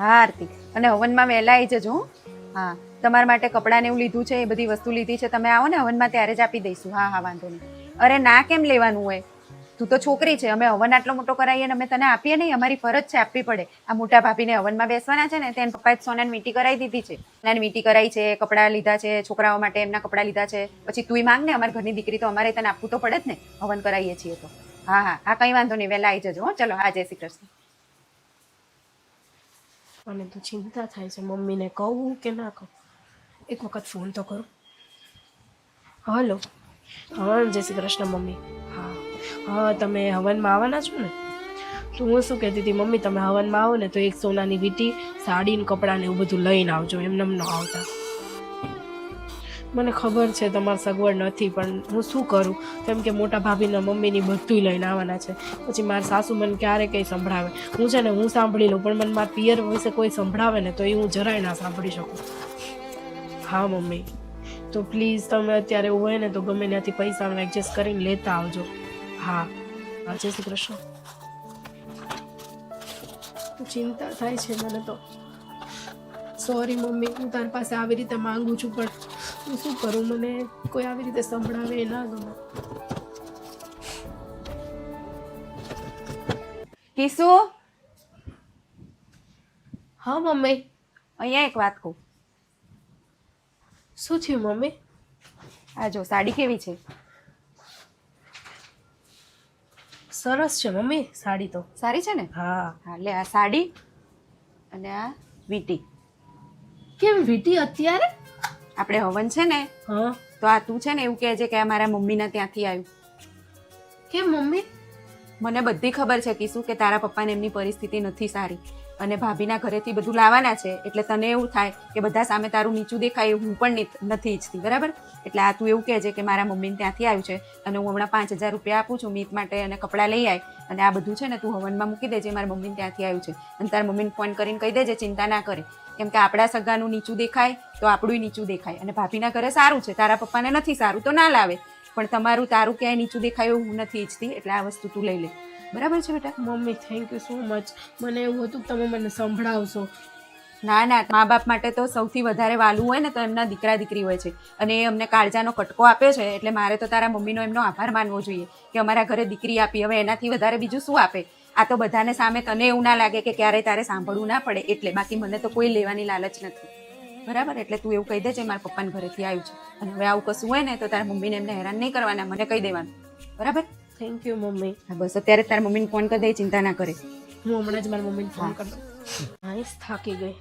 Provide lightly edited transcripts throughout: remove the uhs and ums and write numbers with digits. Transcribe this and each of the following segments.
હા આરતી, અને હવનમાં વહેલા આવી જજો હો. હા, તમારા માટે કપડાં ને એવું લીધું છે, એ બધી વસ્તુ લીધી છે. તમે આવો ને હવનમાં ત્યારે જ આપી દઈશું. હા હા, વાંધો નહીં. અરે ના કેમ લેવાનું હોય? તું તો છોકરી છે, અમે હવન આટલો મોટો કરાવીએ ને અમે તને આપીએ નહીં. અમારી ફરજ છે, આપવી પડે. આ મોટા ભાભીને હવનમાં બેસવાના છે ને, તેને પપ્પાએ સોનાની વીંટી કરાવી દીધી છે. સોનાની વીંટી કરાવી છે, કપડાં લીધા છે, છોકરાઓ માટે એમના કપડાં લીધા છે. પછી તુંય માંગ ને, અમારી ઘરની દીકરી તો અમારે તને આપવું તો પડે જ ને, હવન કરાવીએ છીએ તો. હા હા હા, કંઈ વાંધો નહીં, વહેલા આવી જજો હો. ચલો, હા, જય શ્રી કૃષ્ણ. અને તો ચિંતા થાય છે, મમ્મીને કહું કે ના કહું. એક વખત ફોન તો કરું. હલો. હા, જય શ્રી કૃષ્ણ મમ્મી. હા હા, તમે હવનમાં આવવાના છો ને? તો હું શું કહેતી હતી મમ્મી, તમે હવનમાં આવો ને તો એક સોનાની વીંટી, સાડી ને કપડાં ને એવું બધું લઈને આવજો, એમને ન આવતા. મને ખબર છે તમારે સગવડ નથી, પણ હું શું કરું? કેમ કે મોટા ભાભીના મમ્મીની બધું લઈને આવવાના છે. પછી મારા સાસુ મને ક્યારે કંઈ સંભળાવે. હું છે ને હું સાંભળી લઉં, પણ મને મારા પિયર વિશે કોઈ સંભળાવે ને તો એ હું જરાય ના સાંભળી શકું. હા મમ્મી, તો પ્લીઝ તમે અત્યારે એવું હોય ને તો ગમે ત્યાંથી પૈસા એડજસ્ટ કરીને લેતા આવજો. હા હા, જય શ્રી કૃષ્ણ. ચિંતા થાય છે મને તો. સોરી મમ્મી, હું તારી પાસે આવી રીતે માંગુ છું, પણ હું શું કરું? મને કોઈ આવી રીતે સંભળાવે ના ગમે. કિસુ, હા મમ્મી. અહીંયા એક વાત કહું. શું થયું મમ્મી? આ જો સાડી કેવી છે? સરસ છે મમ્મી સાડી તો. સારી છે ને? હા. હા, લે આ સાડી અને આ વીંટી. કેમ વીંટી અત્યારે? આપણે હવન છે ને, હા. તો આ તું છે ને એવું કહે છે કે આ મારા મમ્મીના ત્યાંથી આવ્યું. કેમ મમ્મી? મને બધી ખબર છે કિસુ કે તારા પપ્પાને એમની પરિસ્થિતિ નથી સારી, અને ભાભીના ઘરેથી બધું લાવવાના છે, એટલે તને એવું થાય કે બધા સામે તારું નીચું દેખાય. હું પણ નથી ઈચ્છતી, બરાબર? એટલે આ તું એવું કહે છે કે મારા મમ્મીને ત્યાંથી આવ્યું છે, અને હું હમણાં 5,000 રૂપિયા આપું છું મીત માટે, અને કપડાં લઈ આય, અને આ બધું છે ને તું હવનમાં મૂકી દેજે. મારા મમ્મીને ત્યાંથી આવ્યું છે, અને તારા મમ્મીને ફોન કરીને કહી દેજે ચિંતા ના કરે, કેમ કે આપણા સગાનું નીચું દેખાય તો આપણું નીચું દેખાય. અને ભાભીના ઘરે સારું છે, તારા પપ્પાને નથી સારું તો ના લાવે, પણ તારું ક્યાંય નીચું દેખાય એવું હું નથી ઈચ્છતી. એટલે આ વસ્તુ તું લઈ લે, બરાબર છે બેટા? Mummy thank you so much. મને એવું હતું કે તમે મને સંભળાવશો. ના ના, મા બાપ માટે તો સૌથી વધારે વાલું હોય ને તો એમના દીકરા દીકરી હોય છે, અને એ અમને કાળજાનો કટકો આપ્યો છે. એટલે મારે તો તારા મમ્મીનો એમનો આભાર માનવો જોઈએ કે અમારા ઘરે દીકરી આપી. હવે એનાથી વધારે બીજું શું આપે? આ તો બધાને સામે તને એવું ના લાગે કે ક્યારેય તારે સાંભળવું ના પડે એટલે. બાકી મને તો કોઈ લેવાની લાલચ નથી, બરાબર? એટલે તું એવું કહી દેજે મારા પપ્પાના ઘરેથી આવ્યું છે, અને હવે આવું કશું હોય ને તો તારા મમ્મીને એમને હેરાન નહીં કરવાના, મને કહી દેવાનું, બરાબર? Thank you mummy. હા બસ, અત્યારે તારા મમ્મીને ફોન કરી દે, ચિંતા ના કરે. હું હમણાં જ મારા મમ્મીને ફોન કરી દઉં. નાઈસ, થાકી ગઈ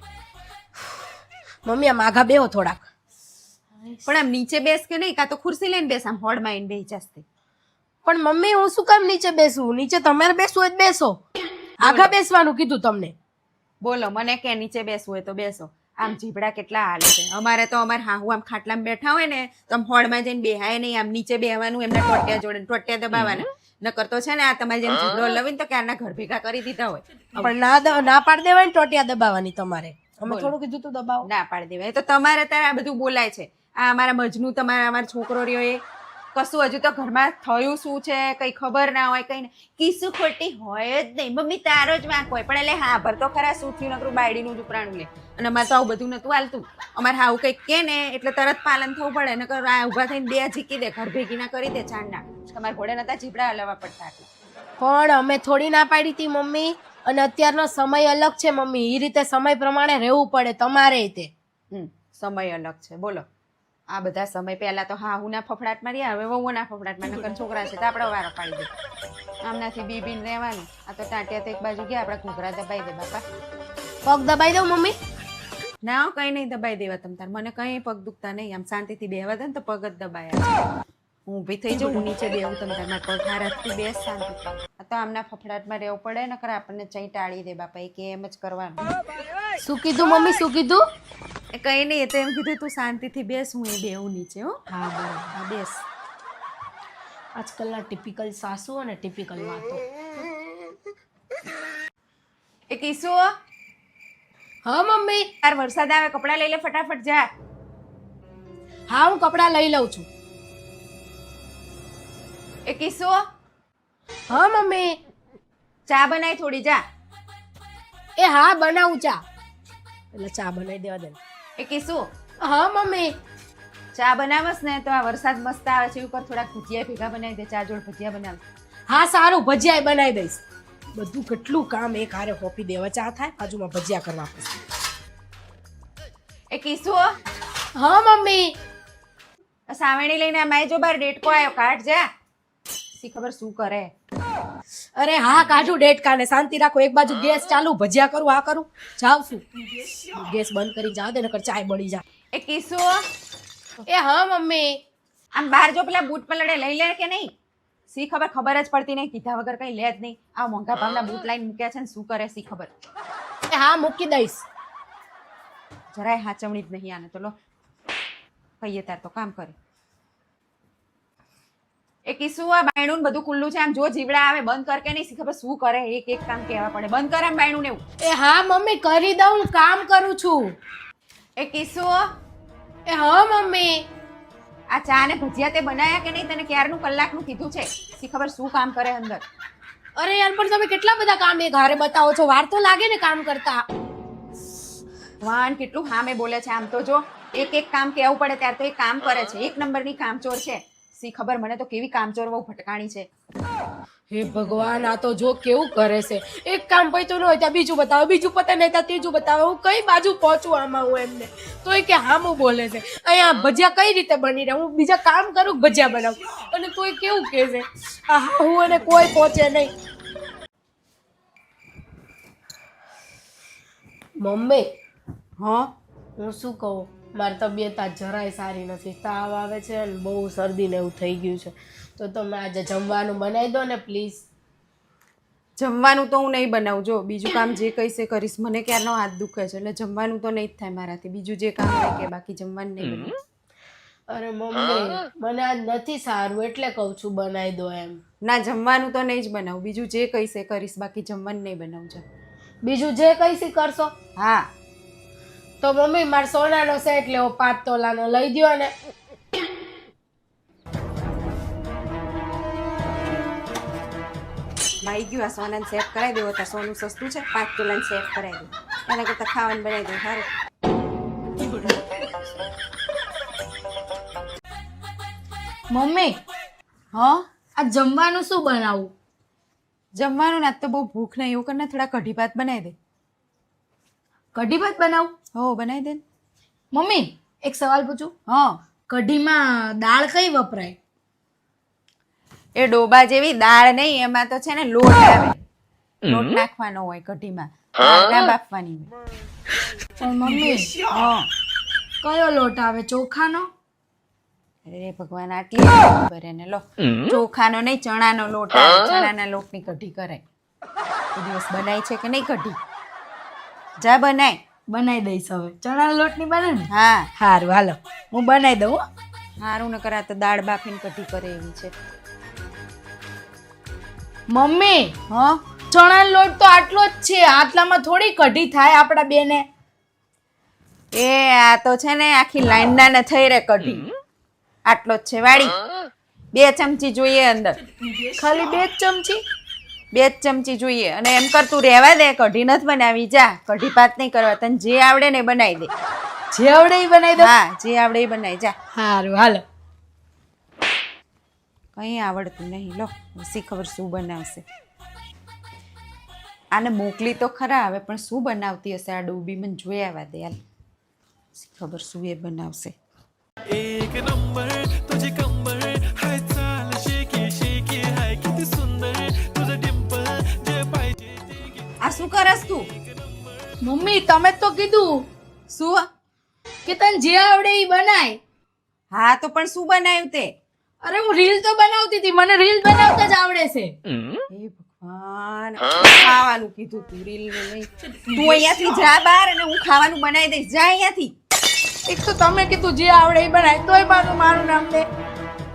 મમ્મી. આમ આઘા બેહો થોડાક. પણ આમ નીચે બેસ કે નહીં, કાં તો ખુરશી લઈને બેસ, આમ હોડમાં આવીને બેસી જશે. પણ મમ્મી હું શું કામ નીચે બેસું? નીચે તમારે બેસવું હોય તો બેસો. આઘા બેસવાનું કીધું તમને. બોલો, મને કે નીચે બેસવું હોય તો બેસો. આમ જીભડા કેટલા હાલે છે. અમારે તો અમારે હાહુ આમ ખાટલામાં બેઠા હોય ને તો આમ હોડમાં જઈને બેહાય નહીં, આમ નીચે બેહવાનું, એમના ટોટિયા જોડે ટોટિયા દબાવવાના. નકર તો છે ને આ તમારે જેમ જીભડો લવીને તો ક્યારના ઘર ભેગા કરી દીધા હોય. પણ ના પાડી દેવાય ને ટોટિયા દબાવવાની તમારે. અમે થોડું કીધું તું દબાવો. ના પાડી દેવાય તો તમારે ત્યારે આ બધું બોલાય છે. આ અમારા મજનું, અમારો છોકરો રહ્યો એ કશું હજુ તો ઘરમાં થયું શું છે કઈ ખબર ના હોય, કઈ કિસ્સું ખોટી હોય જ નહીં. મમ્મી તારો જ વાંક હોય, પણ એટલે હા ભર તો ખરા શું થયું, નકરું બાયડીનું જ ઉપરાણું લે. અને અમારે તો આવું બધું નતું હાલતું. અમારે હાવું કંઈક કે ને એટલે તરત પાલન થવું પડે, નકર આ ઊભા થઈને બે ઝીકી દે, ઘર ભેગી ના કરી દે ચાંદના. તમારે ઘોડે નતા જીબડા હલાવવા પડતા. પણ અમે થોડી ના પાડી હતી મમ્મી. અને અત્યારનો સમય અલગ છે મમ્મી, એ રીતે સમય પ્રમાણે રહેવું પડે તમારે તે. સમય અલગ છે, બોલો. આ બધા સમય પહેલા તો હા હું ના ફફડાટમાં રહ્યા, હવે વહુના ફફડાટમાં. નકર છોકરા છે તો આપણે વારો પાડી દે. આમનાથી બીબીને રહેવાનું. આ તો ટાંટિયા તો એક બાજુ ગયા, આપણે ઘૂઘરા દબાઈ દે બાપા. પગ દબાઈ દઉં મમ્મી? ના કઈ નહીં દબાઈ દેવા તમ તાર. મને કઈ પગ દુખતા નહીં, આમ શાંતિથી બેહવા દે ને તો પગ જ દબાયા. હું ઊભી થઈ જાઉં, હું નીચે બેહું તમ તાર. મારા પગ હારાથી બેસ શાંતિથી. આ તો આમના ફફડાટમાં રહેવું પડે, નકર આપણને ચઈ ટાળી દે બાપા. એ કે એમ જ કરવાનું. શું કીધું મમ્મી, શું કીધું? એ કઈ નહીં, એ તો એમ કીધું તું શાંતિથી બેસ, હું એ બેહું નીચે. હો હા બરાબર. હા બેસ. આજકાલના ટિપિકલ સાસુ અને ટિપિકલ વાતો. એ કિસુ, હા મમ્મી. તાર વરસાદ આવે, કપડાં લઈ લે ફટાફટ જા. હા હું કપડાં લઈ લઉં છું. એ કિસુ, હા મમ્મી. ચા બનાય થોડી, જા. એ હા બનાવું ચા. એટલે ચા બનાવી દેવા દે. એ કીશું હા મમ્મી. ચા બનાવસ ને તો આ વરસાદ મસ્ત આવે છે ઉપર થોડાક ભજીયા ભેગા બનાવી દે, ચા જોડે ભજીયા બનાવ. હા સારું, ભજીયા બનાવી દઈશ. બધું કેટલું કામ એક હારે હોપી દેવા, ચા થાય બાજુમાં ભજીયા કરવા પડશે. એ કીશું હા મમ્મી. સાવેણી લઈને માય જો બાર ડેટકો આવ્યો, કાઢ જા. સી ખબર શું કરે. અરે હા કાઢું ડેટકાને, શાંતિ રાખો. એક બાજુ ગેસ ચાલુ, ભજીયા કરું, આ કરું, જાવ છું. ગેસ બંધ કરી જાવ દે, નકર ચાય બળી જાય. એ કીશું એ હા મમ્મી. આમ બહાર જો પેલા બૂટ પલડે લઈ લે કે નહીં. સી ખબર, ખબર જ પડતી નહીં, કીધા વગર કઈ લે જ નહીં. આ મોંઘા ભાવના બૂટ લાઈન મૂક્યા છે ને શું કરે સી ખબર. એ હા મૂકી દઈશ. જરાય હાચવણી જ નહીં આને તો. લો કહીએ તાર તો કામ કરે. એ કીશું આ બાયણું બધું ખુલ્લું છે, આમ જો જીવડા આવે બંધ કર કે નહીં. સી ખબર શું કરે, એક એક કામ કહેવા પડે. બંધ કર આમ બાયણું ને એવું. એ હા મમ્મી કરી દઉં, કામ કરું છું. એ કીશું એ હા મમ્મી. આ ચા ને ભજીયા તે બનાયા કે નહીં, તને ક્યારનું કલાકનું કીધું છે. સી ખબર શું કામ કરે અંદર. અરે યાર પણ તમે કેટલા બધા કામ એ ઘરે બતાવો છો, વાર તો લાગે ને કામ કરતા. વાન કેટલું હામે બોલે છે. આમ તો જો એક એક કામ કહેવું પડે ત્યારે તો એ કામ કરે છે. એક નંબરની કામચોર છે. સી ખબર મને તો કેવી કામચોર બહુ ભટકાણી છે. હે ભગવાન, આ તો જો કેવું કરે છે. એક કામ પૈતું ન હોય ત્યાં બીજું બતાવે, બીજું પતે નહીં ત્યાં ત્રીજું બતાવે. હું કઈ બાજુ પહોંચું આમાં હું એમને. તોય કે હામું બોલે છે. અહીંયા ભજીયા કઈ રીતે બની રહે, હું બીજા કામ કરું ભજીયા બનાવું, અને તોય કેવું કહે છે. આ હું અને કોઈ પહોંચે નહીં. મમ્મી હા હું શું કહું, મારી તબિયત આજ જરાય સારી નથી. તાવ આવે છે અને બહુ શરદી ને એવું થઈ ગયું છે. તો તમે આજે જમવાનું બનાવી દો ને પ્લીઝ. જમવાનું તો હું નહીં બનાવું. જો બીજું કામ જે કહીશ એ કરીશ. મને ક્યારનો હાથ દુખે છે એટલે જમવાનું તો નહીં જ થાય મારાથી. બીજું જે કામ હોય કે બાકી જમવાનું નહીં બનાવું. અરે મમ્મી મને આજ નથી સારું એટલે કહું છું બનાવી દો એમ. ના જમવાનું તો નહીં જ બનાવું. બીજું જે કહીશ એ કરીશ, બાકી જમવાનું નહીં બનાવું છે. બીજું જે કઈશી કરશો. હા તો મમ્મી મારે સોનાનો સેટ લેવો 5 તોલાનો લઈ દ્યો ને. માઈ ગયું આ સોનાને સેટ કરાવી દેવો. તો સોનું સસ્તું છે, 5 તોલાને સેટ કરાવી દો. એના કરતાં ખાવાનું બનાવી દો સારું. મમ્મી હા આ જમવાનું શું બનાવું? જમવાનું ના તો બહુ ભૂખ નહીં. એવું કરીને થોડા કઢી ભાત બનાવી દે. કઢી ભાત બનાવું? હો બનાવી દે ને. મમ્મી એક સવાલ પૂછું? હા કઢીમાં દાળ કઈ વપરાય? એ ડોબા જેવી દાળ નહીં, એમાં તો છે ને લોટ આવે. લોટ નાખવાનો હોય કઢીમાં, દાળ ના બાફવાની હોય. પણ મમ્મી હા કયો લોટ આવે, ચોખાનો? અરે ભગવાન આટલી ખબર એને. લો ચોખાનો નહીં, ચણાનો લોટ આવે. ચણાના લોટની કઢી કરાય. કોઈ દિવસ બનાવી છે કે નહીં કઢી? જા બનાય. બનાવી દઈશ હવે. ચણાના લોટની બને ને? હા સારું હાલો હું બનાવી દઉં. સારું ન કરા તો દાળ બાફીને કઢી કરે એવી છે. મમ્મી હા ચણાનો લોટ તો આટલો જ છે, આટલામાં થોડી કઢી થાય આપણા બેને. એ આ તો છે ને આખી લાઈનના ને થઈ રે કઢી. આટલો જ છે વાળી. 2 ચમચી જોઈએ અંદર. ખાલી 2 જ ચમચી? 2 જ ચમચી જોઈએ. અને એમ કરતું રહેવા દે, કઢી નથી બનાવી. જા કઢી ભાત નહીં કરવા. તને જે આવડે ને બનાવી દે. જે આવડે એ બનાવી દો. હા જે આવડે એ બનાવી. જા સારું હાલો. કઈ આવડતું નહીં. લો સી ખબર શું બનાવશે. આને મોકલી તો ખરા હવે, પણ શું બનાવતી હશે આ ડોબી? મને જોઈ આવવા દે. હાલ સી ખબર શું એ બનાવશે. एक नंबर तुझे कंबर हाय चाल शेकी शेकी हाय किती सुंदर तुझं डिंपल जे पाहिजे આ શું કરસ તું? મમ્મી તમે જ તો કીધું શું? કે તને જે આવડે એ બનાય. હા તો પણ શું બનાવ્યું તે? અરે હું રીલ તો બનાવતી હતી, મને રીલ બનાવતા જ આવડે છે. હે ભગવાન, ખાવાનું કીધું તું, રીલ ને નહીં. તું અહીંયાથી જા બહાર અને હું ખાવાનું બનાવી દઈશ. જા અહીંયાથી. એક તો તમે કીધું જે આવડે એ બનાય, તોય મારું નામ દે.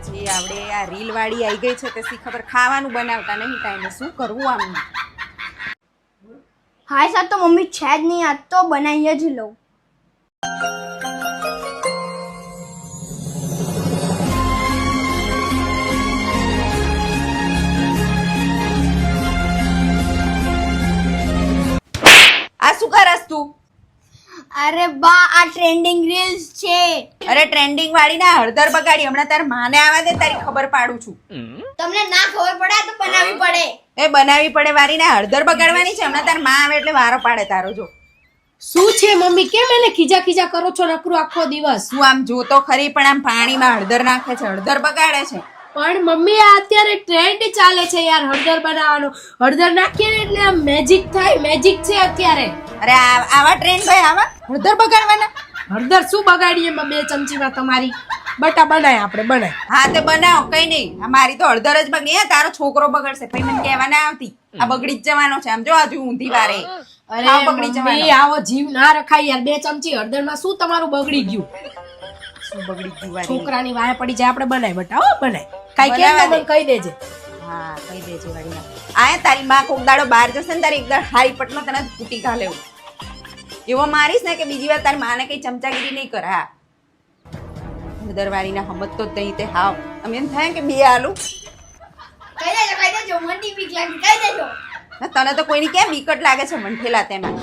જે આવડે આ રીલ વાળી આવી ગઈ છે તે સી ખબર ખાવાનું બનાવતા નહીં ટાઈમે. શું કરવું આમ? હાય સાહેબ તો મમ્મી છે જ નહીં, આજ તો બનાવી જ લઉં. આ શું કરસ તું? અરે બા આ ટ્રેન્ડિંગ રીલ્સ છે. અરે ટ્રેન્ડિંગ વાળી ના હળદર બગાડી. હમણાં તાર માને આવા દે, તારી ખબર પાડું છું. તમને ના ખબર પડે તો બનાવવી પડે. એ બનાવી પડે વારી ના હળદર બગાડવાની છે. હમણાં તાર માં આવે એટલે વારો પાડે તારો. જો શું છે મમ્મી, કેમ એને ખીજા ખીજા કરો છો નકરું આખો દિવસ? તું આમ જોતો ખરી, પણ આમ પાણીમાં હળદર નાખે છે, હળદર બગાડે છે. પણ મમ્મી આ અત્યારે ટ્રેન્ડ ચાલે છે યાર હળદર બનાવવાનો. હળદર નાખીએ ને એટલે આમ મેજિક થાય, મેજિક છે અત્યારે. અરે આવા ટ્રેન્ડ ભાઈ, આવા હળદર બગાડવાના. હળદર શું બગાડીએ એમાં 2 ચમચીમાં તમારી બટા બનાય આપણે બનાય. હા તે બનાવો, કઈ નહીં. આ મારી તો હળદર જ બગડી. હે, તારો છોકરો બગડશે પછી મને કહેવા ના આવતી. આ બગડી જ જવાનો છે. આમ જો હજુ ઊંધી વારે. અરે સાવ બગડી મમ્મી જવાનો. આવો જીવ ના રખાય યાર. 2 ચમચી હળદરમાં શું તમારું બગડી ગયું? શું બગડી ગયું વારી? છોકરાની વારે પડી જાય આપણે બનાય બટા, હો બનાય. કાઈ કેમ બનાવવા તો મને કહી દેજે. હા કહી દેજે વારી. આ તારી માં કોક દાડો બહાર જશે ને, તારી એકદમ હારી પટનો તને ફૂટી ઘાલે એવો મારીશ ને કે બીજી વાર તારી માને કઈ ચમચાગીરી નહીં કરે. હા હળદર વાળીને સમજતો જ નહીં તે. હાવ અમે એમ થાય કે બે આલુ. કહી દેજો મને બીક લાગી. કહી દેજો. તને તો કોઈની કેમ વિકટ લાગે છે મંઠેલા તેમાં.